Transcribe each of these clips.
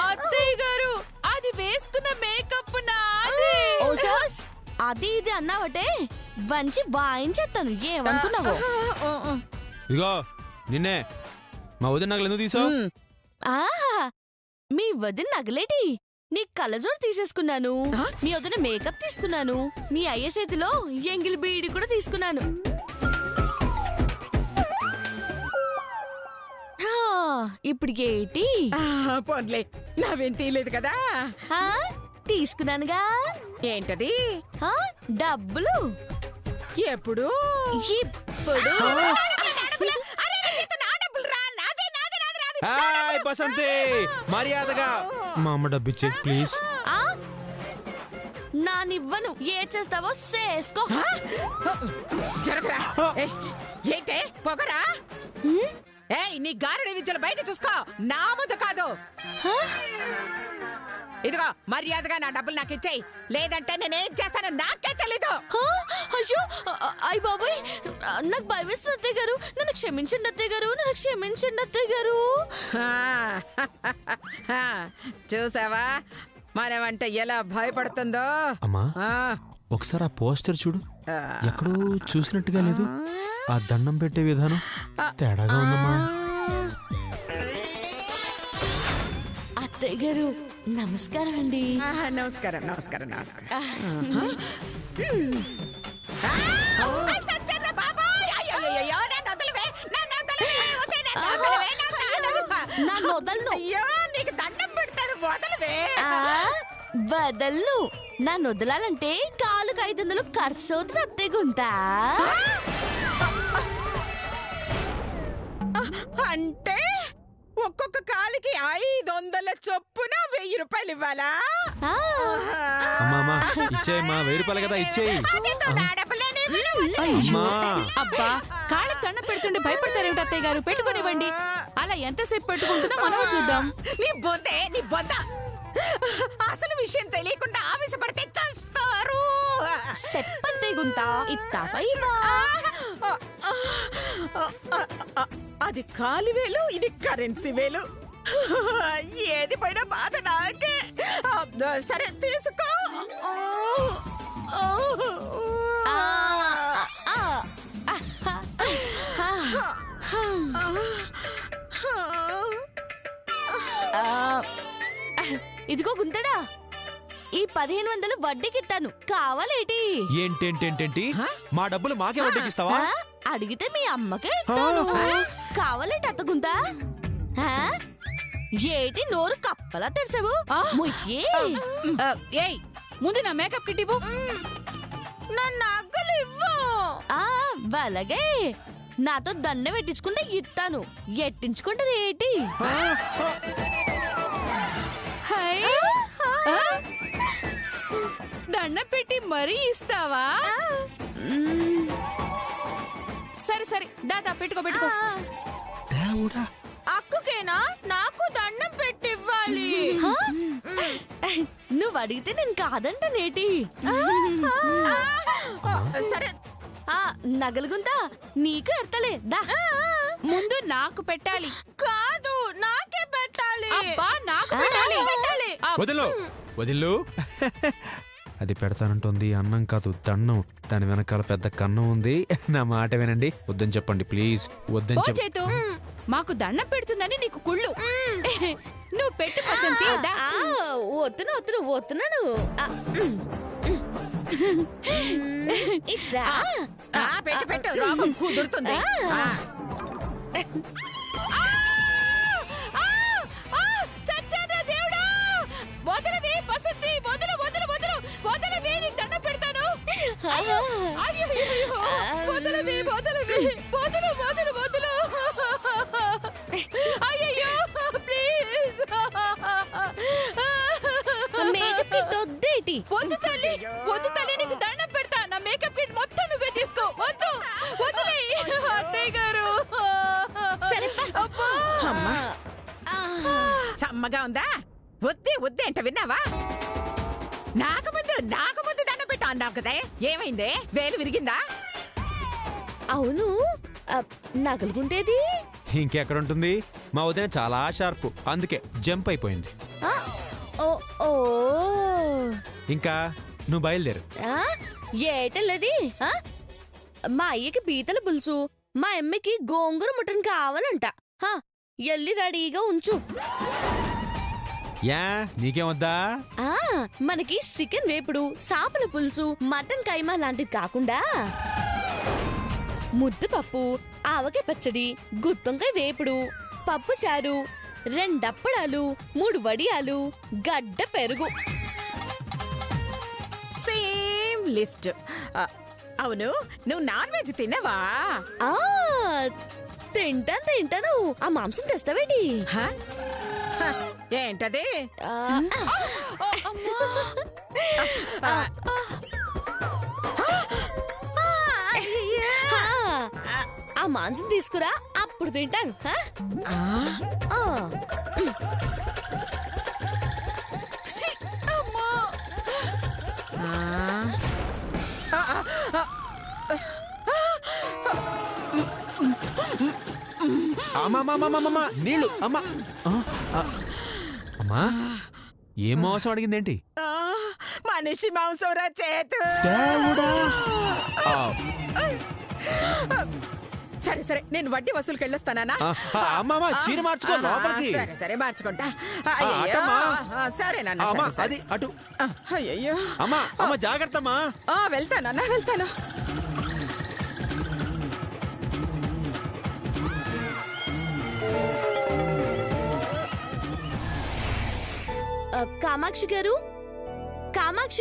అత్తయ్య గారు అది వేసుకున్న మేకప్ నాది. అది ఇది అన్నావటే వంచి వాయించేస్తాను. ఏమనుకున్నావు? ఇగో నిన్నే మా వదిన నగలు ఎందుకు తీసావు? మీ వదిన నగలేటి? నీ కళ్ళజోడు తీసేసుకున్నాను, మీ వదిన మేకప్ తీసుకున్నాను, మీ అయ్య చేతిలో ఎంగిల్ బీడి కూడా తీసుకున్నాను. ఇప్పుడు ఏంటి? పోన్లే, నావేం తీయలేదు కదా. తీసుకున్నానుగా. ఏంటది? డబ్బులు. ఎప్పుడు? ఇప్పుడు. బసంతి మర్యాదగా మా అమ్మ డబ్బిచ్చే ప్లీజ్. నానివ్వను. ఏ చేస్తావో చేసుకో. జరగరా. ఏంటే పొగరా? ఏయ్, నీ గారడి విద్యలు బయట చూసుకో, నా ముందు కాదు. ఇదిగో మర్యాదగా నా డబ్బులు నాకు ఇచ్చేయి, లేదంటే నేనేం చేస్తానో నాకే తెలీదు. అయ్యో అయ్య బాబోయ్, నాకు భయం వేస్తుంది అత్తయ్య గారు. నన్ను క్షమించండి అత్తయ్య గారు, నన్ను క్షమించండి అత్తయ్య గారు. చూసావా మనమంటే ఎలా భయపడుతుందో. అమ్మా ఒకసారి ఆ పోస్టర్ చూడు, ఎక్కడో చూసినట్టుగా లేదు. ఆ దండం పెట్టే విధానం తేడాగా ఉందమ్మా. అత్తయ్య గారు నమస్కారం అండి. నమస్కారం నమస్కారం నమస్కారం. నీకు దండం పెడతారు, వదలవే. వదలను. నన్ను వదలాలంటే కాలుకు 500 ఖర్చు అవుతుంది అత్తయ్య గుంతా. అంటే ఒక్కొక్క కాలికి 500 చొప్పున 1000 రూపాయలు ఇవ్వాలా? ఇచ్చేయమ్మా, 1000 రూపాయలు కదా, ఇచ్చేయి. అబ్బా, కాళ్ళకి దండం పెడుతుండే భయపడతారేమిటి అత్తయ్య గారు? పెట్టుకునివ్వండి. అలా ఎంతసేపు పెట్టుకుంటుందో మనం చూద్దాం. నీ బొద్ద అసలు విషయం తెలియకుండా ఆవేశపడితే చేస్తారు. చెప్పత్తయ్య గుంతా ఇత్తాపై. అది కాలి వేలు, ఇది కరెన్సీ వేలు. ఏది పైన బాధ నాకే. సరే తీసుకో. ఇదిగో గుంతడా, ఈ 1500 వడ్డీకిస్తాను, కావాలేటి? ఏంటేంటేంటేంటి? మా డబ్బులు మాకే వడ్డీకిస్తావా? అడిగితే మీ అమ్మకే ఇస్తాను. కావాలేటి అత్త గుంత? ఏటి నోరు కప్పలా తెరిచావు? ఏయ్, ముందు నా మేకప్ కిట్ ఇవ్వు. నా నగలు ఇవ్వు. అలాగే, నాతో దండ పెట్టించుకుంటే ఇస్తాను, ఎట్టించుకుంటే ఏటి? దండ పెట్టి మరీ ఇస్తావా? సరే సరే, దాదా పెట్టుకో. అక్కుకేనా? నాకు దండం పెట్టివ్వాలి. నువ్వు అడిగితే నేను కాదంటానేటి. సరే నగలుగుందా నీకు ఎడతలే దా. ముందు నాకు పెట్టాలి. కాదు నాకే పెట్టాలి. అబ్బా, నాకు పెట్టాలి. వదిలు వదిలు. అది పెడతానంటుంది అన్నం కాదు దండం. దాని వెనకాల పెద్ద కన్నం ఉంది. నా మాట వినండి. వద్దని చెప్పండి ప్లీజ్. వద్దని ఓ చెప్ప. చేతు, మాకు దండం పెడుతుందని నీకు కుళ్ళు. నువ్వు పెట్టు వసంతి. దా. వస్తున్నాను. పెట్టు పెట్టు, రోగం కుదురుతుంది. చచ్చానా దేవుడా! వదలవే వసంతి, వదలు వదలు వదలు వదలవే, నీకు దండం పెడతాను. అయ్యో, వదలవే వదలవే, వదలు వదలు వదలు. అయ్యో ప్లీజ్. Makeup kit వద్దేటి. వద్దు తల్లి, వద్దు తల్లి, నీకు దండం పెడతా. నా మేకప్ కిట్ మొత్తం నువ్వే తీసుకో. వద్దు, వదిలే అత్తయ్య గారు. సరే అబ్బా. సమ్మగా ఉందా? వద్దే వద్దే అంట, విన్నావా? నాకు ముందు దండ పెట్టు అన్నావు కదే, ఏమైందే? వేలు విరిగిందా? అవును, నగలుగుంటేది. ఇంకెక్కడుంటుంది? మా వదిన చాలా షార్ప్, అందుకే జంప్ అయిపోయింది. ఓ ఇంకా నువ్వు బయలుదేరు. ఏటల్లది. మా అయ్యకి పీతల పులుసు, మా అమ్మకి గోంగూర మటన్ కావాలంట. ఎల్లి రెడీగా ఉంచు. యా నీకేమొద్దా? మనకి చికెన్ వేపుడు, సాపల పులుసు, మటన్ కైమా లాంటిది కాకుండా ముద్దపప్పు, ఆవకాయ పచ్చడి, గుత్తొంకాయ వేపుడు, పప్పు చారు, 2 అప్పడాలు, 3 వడియాలు, గడ్డ పెరుగు. Same list. అవును, నువ్వు నాన్ వెజ్ తినవా? తింటాను. ఆ మాంసం తెస్తావేటి? ఏంటది? ఆ మాంసం తీసుకురా, అప్పుడు తింటాను. అమ్మా నీళ్ళు. అమ్మా అమ్మా, ఏం మోసం అడిగిందేంటి? మనిషి మాంసం చేతు. సరే సరే, నేను వడ్డీ వసూలుకి వెళ్ళొస్తానా? అమ్మా చీర మార్చుకో లోపలికి. సరే సరే, మార్చుకుంటా. సరే నాన్న, అది అటు. అయ్యో అమ్మా జాగ్రత్తమ్మా. వెళ్తానన్నా, వెళ్తాను. కామాక్షి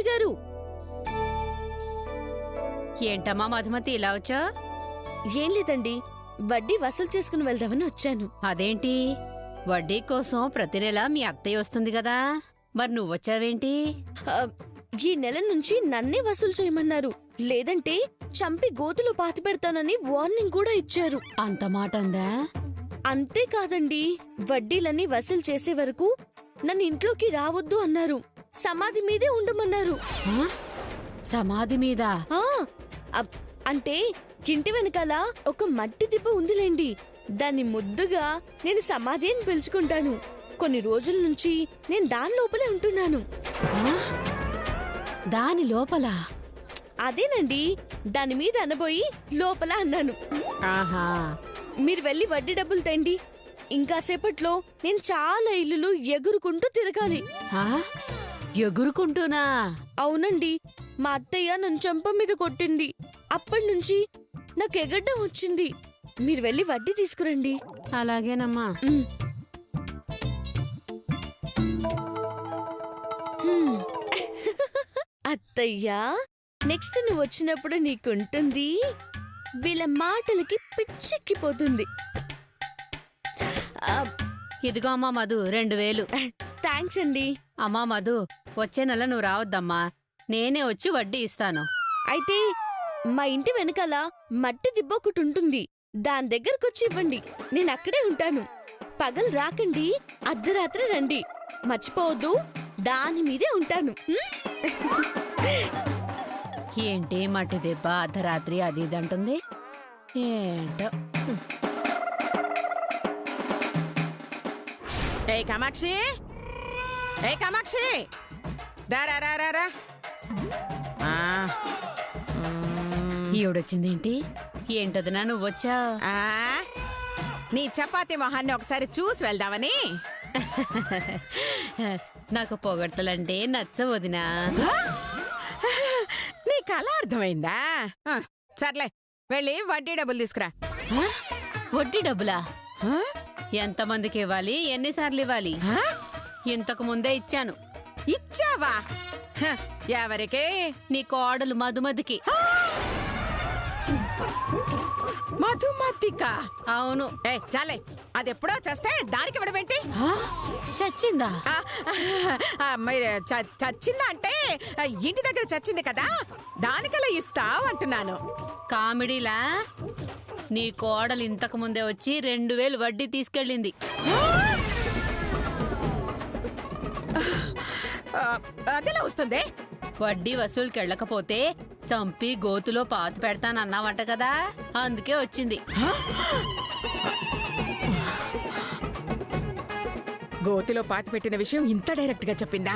గారు. ఏంటమ్మా మధుమతి ఇలా వచ్చా? ఏం లేదండి, వడ్డీ వసూలు చేసుకుని వెళ్దామని వచ్చాను. అదేంటి, వడ్డీ కోసం ప్రతి నెల మీ అత్తయ్య వస్తుంది కదా, మరి నువ్వొచ్చావేంటి? ఈ నెల నుంచి నన్నే వసూలు చేయమన్నారు. లేదంటే చంపి గోతులు పాతి పెడతానని వార్నింగ్ కూడా ఇచ్చారు. అంత మాట అందా? అంతేకాదండి, వడ్డీలన్నీ వసూలు చేసే వరకు నన్ను ఇంట్లోకి రావద్దు అన్నారు. సమాధి మీదే ఉండమన్నారు. సమాధి మీద? అంటే ఇంటి వెనకాల ఒక మట్టి దిబ్బ ఉందిలేండి, దాన్ని ముద్దుగా నేను సమాధి అని పిలుచుకుంటాను. కొన్ని రోజుల నుంచి నేను దాని లోపలే ఉంటున్నాను. దాని లోపల? అదేనండి, దాని మీద అనబోయి లోపల అన్నాను. ఆహా, మీరు వెళ్ళి వడ్డీ డబ్బులు తెండి. ఇంకాసేపట్లో నేను చాలా ఇల్లులు ఎగురుకుంటూ తిరగాలి. ఎగురుకుంటూనా? అవునండి, మా అత్తయ్య నన్ను చెంప మీద కొట్టింది. అప్పటినుంచి నాకు ఎగడ్డం వచ్చింది. మీరు వెళ్ళి వడ్డీ తీసుకురండి. అలాగేనమ్మా. అత్తయ్యా, నెక్స్ట్ నువ్వు వచ్చినప్పుడు నీకుంటుంది. వీళ్ళ మాటలకి పిచ్చెక్కిపోతుంది. ఇదిగో అమ్మా మధు, 2000. థ్యాంక్స్ అండి. అమ్మా మధు, వచ్చే నెల నువ్వు రావద్దమ్మా, నేనే వచ్చి వడ్డీ ఇస్తాను. అయితే మా ఇంటి వెనకాల మట్టి దిబ్బ ఒకటి ఉంటుంది, దాని దగ్గరకొచ్చి ఇవ్వండి. నేను అక్కడే ఉంటాను. పగలు రాకండి, అర్ధరాత్రి రండి. మర్చిపోవద్దు. దాని మీదే ఉంటాను. ఏంటి మట్టి దెబ్బ అర్ధరాత్రి అది ఇది అంటుంది ఏంటో. ఏ కామాక్షి, ఏ కామాక్షి, రా రా రా రా రా. ఈవిడొచ్చిందేంటి? ఏంటొదినా నువ్వొచ్చా? నీ చపాతీ మొహాన్ని ఒకసారి చూసి వెళ్దామని. నాకు పొగడ్తలంటే నచ్చవదినా. నీకు అలా అర్థమైందా? సర్లే, వెళ్ళి వడ్డీ డబ్బులు తీసుకురా. వడ్డీ డబ్బులా? ఎంతమందికి ఇవ్వాలి? ఎన్నిసార్లు ఇవ్వాలి? ఇంతకు ముందే ఇచ్చాను. ఇచ్చావా? ఎవరికి? నీ కోడలు మధుమతికి. మధుమతిక? అవును. ఏ చాలే, అది ఎప్పుడో చేస్తే దానికి ఇవ్వడమేంటి? చచ్చిందా? మరి చచ్చిందా అంటే ఇంటి దగ్గర చచ్చింది కదా, దానికలా ఇస్తావు అంటున్నాను. కామెడీలా? నీ కోడలు ఇంతకు ముందే వచ్చి 2000 వడ్డీ తీసుకెళ్ళింది. అదెలా వస్తుంది? వడ్డీ వసూలుకి వెళ్ళకపోతే చంపి గోతులో పాతు పెడతానన్నావంట కదా, అందుకే వచ్చింది. గోతిలో పాతి పెట్టిన విషయం ఇంత డైరెక్ట్ గా చెప్పిందా?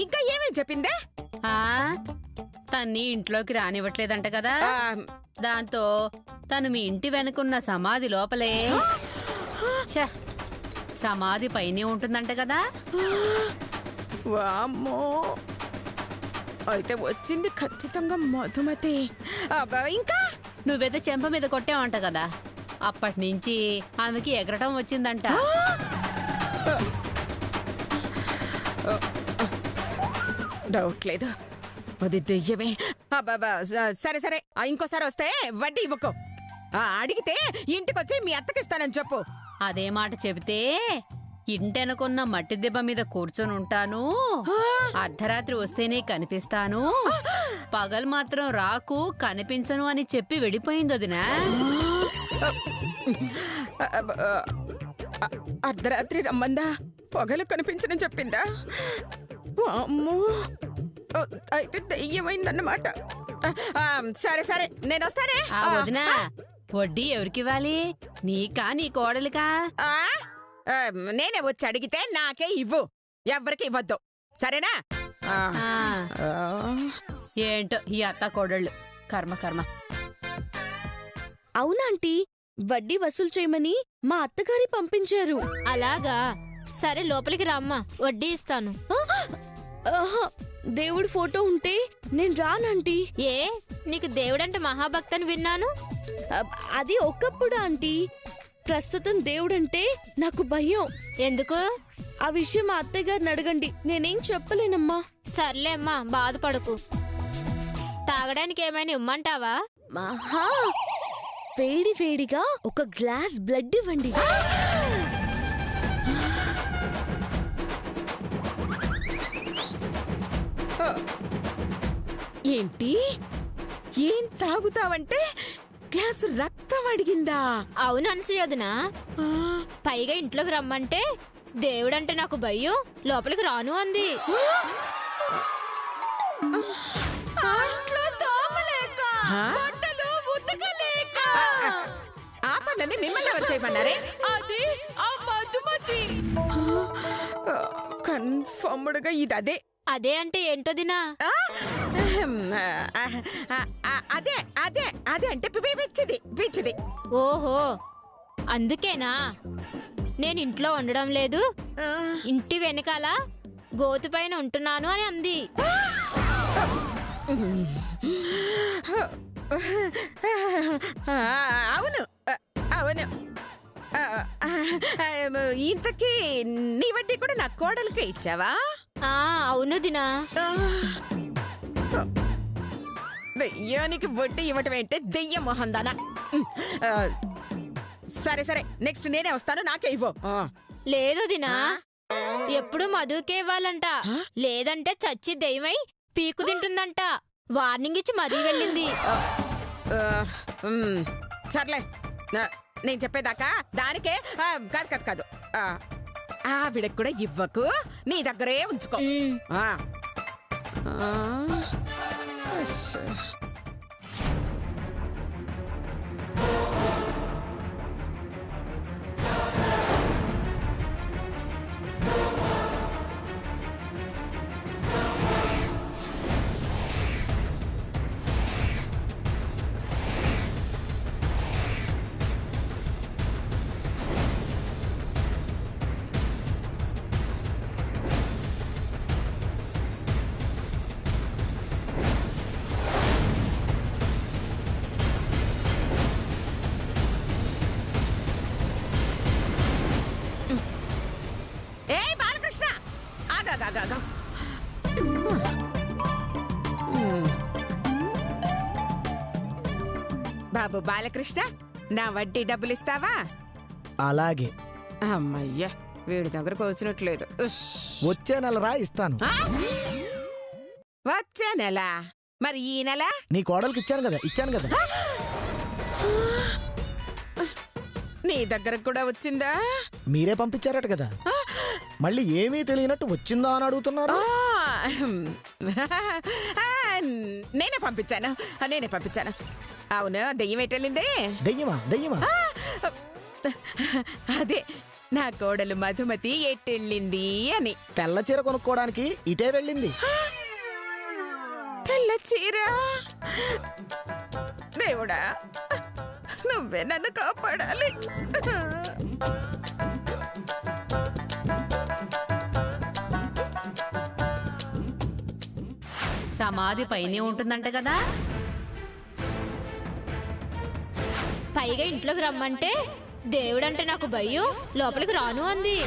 ఇంకా ఏమేం చెప్పిందే? తన్ని ఇంట్లోకి రానివ్వట్లేదంట కదా, దాంతో తను మీ ఇంటి వెనుకున్న సమాధి లోపలే, సమాధి పైనే ఉంటుందంట కదా. వామ్మో, అయితే వచ్చింది ఖచ్చితంగా మధుమతి. ఇంకా నువ్వేదో చెంప మీద కొట్టావంట కదా, అప్పటి నుంచి ఆమెకి ఎగరటం వచ్చిందంట. డౌట్ లేదు, అది దెయ్యమే. సరే సరే, ఇంకోసారి వస్తే వడ్డీ ఇవ్వకు. అడిగితే ఇంటికొచ్చి మీ అత్తకిస్తానని చెప్పు. అదే మాట చెబితే ఇంటెనకున్న మట్టి దెబ్బ మీద కూర్చొని ఉంటాను, అర్ధరాత్రి వస్తేనే కనిపిస్తాను, పగలు మాత్రం రాకు కనిపించను అని చెప్పి వెళ్ళిపోయింది వదినా. అర్ధరాత్రి రమ్మందా, పొగలు కనిపించని చెప్పిందా? అమ్మో, అయితే దెయ్యమైందన్నమాట. సరే సరే, నేను వస్తానే. వదినా, వడ్డీ ఎవరికివ్వాలి? నీకా నీ కోడలికా? నేనే వచ్చి అడిగితే నాకే ఇవ్వు, ఎవ్వరికి ఇవ్వద్దు, సరేనా? ఏంటో ఈ అత్త కోడళ్ళు, కర్మ కర్మ. అవునాంటీ, వడ్డీ వసూలు చేయమని మా అత్తగారి పంపించారు. అలాగా? సరే లోపలికి రామ్మా, వడ్డీ ఇస్తాను. దేవుడి ఫోటో ఉంటే నేను రానంటీ. ఏ, నీకు దేవుడంటే మహాభక్తని విన్నాను. అది ఒకప్పుడు ఆంటీ, ప్రస్తుతం దేవుడంటే నాకు భయం. ఎందుకు? ఆ విషయం మా అత్తయ్యగారిని అడగండి, నేనేం చెప్పలేనమ్మా. సర్లే అమ్మా, బాధపడకు. తాగడానికి ఏమైనా ఇమ్మంటావా? మహా వేడి వేడిగా ఒక గ్లాస్ బ్లడ్ ఇవ్వండి. ఏంటి? ఏం తాగుతావంటే గ్లాసు రక్తం అడిగిందా? అవును అనసూయొదినా, పైగా ఇంట్లోకి రమ్మంటే దేవుడంటే నాకు భయం, లోపలికి రాను అంది. ఆ పనులని మిమ్మల్ని ఎవరు చేయమన్నారే? అది ఆ మధుమతి. కన్ఫర్మ్డ్ గా ఇది అదే. అదే అంటే ఏంటో దినా? అదే అదే అదే అంటే పిచ్చిది పిచ్చిది. ఓహో, అందుకేనా నేను ఇంట్లో ఉండడం లేదు, ఇంటి వెనకాల గోతు పైన ఉంటున్నాను అని అంది. అవును అవును, ఇంతకీ నీ వడ్డీ కూడా నా కోడలికే ఇచ్చావా? అవును దినా. దెయ్యానికి వడ్డీ ఇవ్వటం ఏంటే, దెయ్య మొహందానా. సరే సరే, నెక్స్ట్ నేనే వస్తాను, నాకే ఇవ్వు. లేదు దినా, ఎప్పుడు మధుకే ఇవ్వాలంట, లేదంటే చచ్చి దెయ్యమై పీకు తింటుందంట. వార్నింగ్ ఇచ్చి మరీ వెళ్ళింది. సర్లే, నేను చెప్పేదాకా దానికే. కాదు కాదు కాదు, ఆవిడకు కూడా ఇవ్వకు, నీ దగ్గరే ఉంచుకో. ఉమ్. ఆ. ఆ. అశ్శో. ఏయ్ బాలకృష్ణ, ఆగాగాగా. బాబు బాలకృష్ణ, నా వడ్డీ డబ్బులు ఇస్తావా? అలాగే అమ్మయ్యా, వీడి దగ్గరకు వచ్చినట్లేదు. ఉష్. వచ్చే నెల రా ఇస్తాను. ఆ? వచ్చే నెల? మరి ఈ నెల? నీ కోడలికి ఇచ్చాను కదా. నీ దగ్గరకు కూడా వచ్చిందా? మీరే పంపించారట కదా. మళ్ళీ ఏమీ తెలియనట్టు వచ్చిందా అని అడుగుతున్నారు. ఆ, నేనే పంపించాను. అవును, దెయ్యం ఎటెళ్ళింది? దెయ్యమా అదే, నా కోడలు మధుమతి ఎట్టెళ్ళింది అని. తెల్ల చీర కొనుక్కోవడానికి ఇటే వెళ్ళింది. తెల్ల చీర? దేవుడా, నువ్వే నన్ను కాపాడాలి. సమాధి పైనే ఉంటుందంట కదా. పైగా ఇంట్లోకి రమ్మంటే దేవుడంటే నాకు భయం, లోపలికి రాను అంది.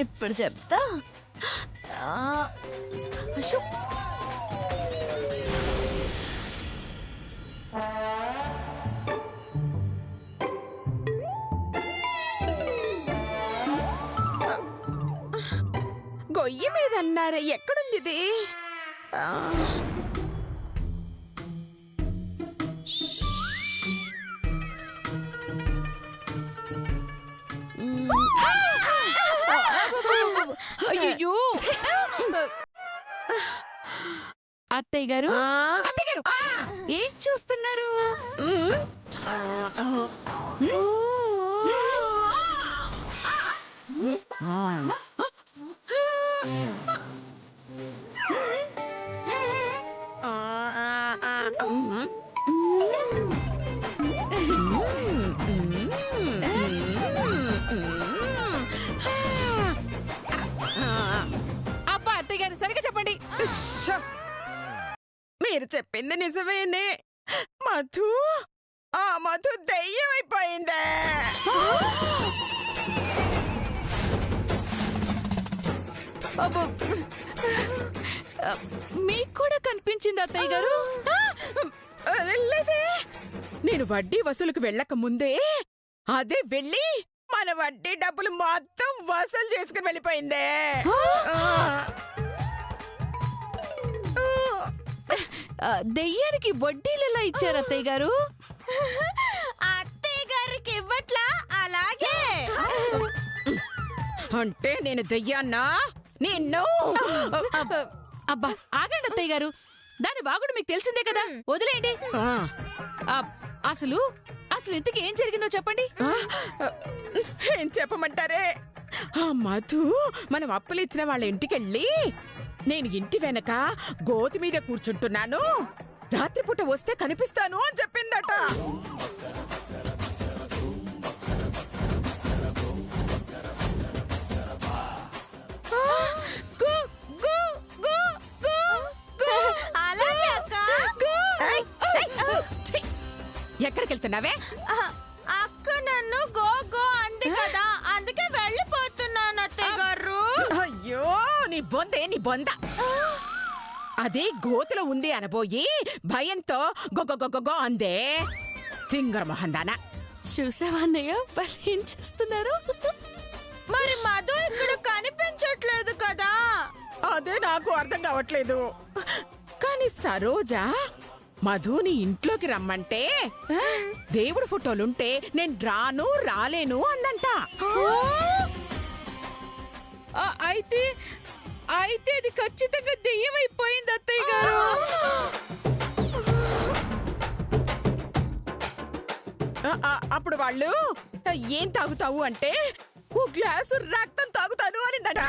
ఇప్పుడు చెప్తా. అశో. గొయ్యి మీద అన్నారా? ఎక్కడుంది ఇది? ఆ. అయ్యో, అత్తయ్య గారు, ఏం చూస్తున్నారు? అబ్బా అత్తయ్య గారు, సరిగా చెప్పండి. ఉష్ష. మీరు చెప్పింది నిజమేనే. మధు దెయ్యం అయిపోయిందే. మీకు కూడా కనిపించింది అత్తయ్య గారు? లేదే, నేను వడ్డీ వసూలుకు వెళ్ళక ముందే అదే వెళ్ళి మన వడ్డీ డబ్బులు మొత్తం వసూలు చేసుకుని వెళ్ళిపోయిందే. దెయ్యానికి వడ్డీలు ఎలా ఇచ్చారు అత్తయ్య గారు? అత్తయ్య గారికి ఇవ్వట్లా? అలాగే అంటే నేను దెయ్యాన్నా? నిన్ను అబ్బా ఆగండి అత్తయ్య గారు, దాని వాగుడు మీకు తెలిసిందే కదా, వదిలేయండి. అసలు ఇంతకీ ఏం జరిగిందో చెప్పండి. ఏం చెప్పమంటారే? ఆ మధు మనం అప్పులు ఇచ్చిన వాళ్ళ ఇంటికెళ్ళి, నేను ఇంటి వెనక గోతి మీద కూర్చుంటున్నాను, రాత్రిపూట వస్తే కనిపిస్తాను అని చెప్పిందట. ఎక్కడికి వెళ్తున్నావే? అక్క నన్ను గో గో అంది కదా, అందుకే వెళ్ళిపోతున్నాను అత్తయ్య గారు. అయ్యో, నీ బొంద. అదే గోతులో ఉంది అనబోయి భయంతో గొగొగొగొ అందే. తింగర మొహందానా. చూసావా అన్నయ్య వాళ్ళు ఏం చేస్తున్నారు? మరి మధు ఇక్కడ కనిపించట్లేదు కదా. అదే నాకు అర్థం కావట్లేదు. కానీ సరోజ మధుని ఇంట్లోకి రమ్మంటే దేవుడు ఫోటోలుంటే నేను రాలేను అందంట. అయితే అది ఖచ్చితంగా దెయ్యమైపోయింది అత్తయ్య గారు. అప్పుడు వాళ్ళు ఏం తాగుతావు అంటే ఓ గ్లాసు రక్తం తాగుతాను అనిందట.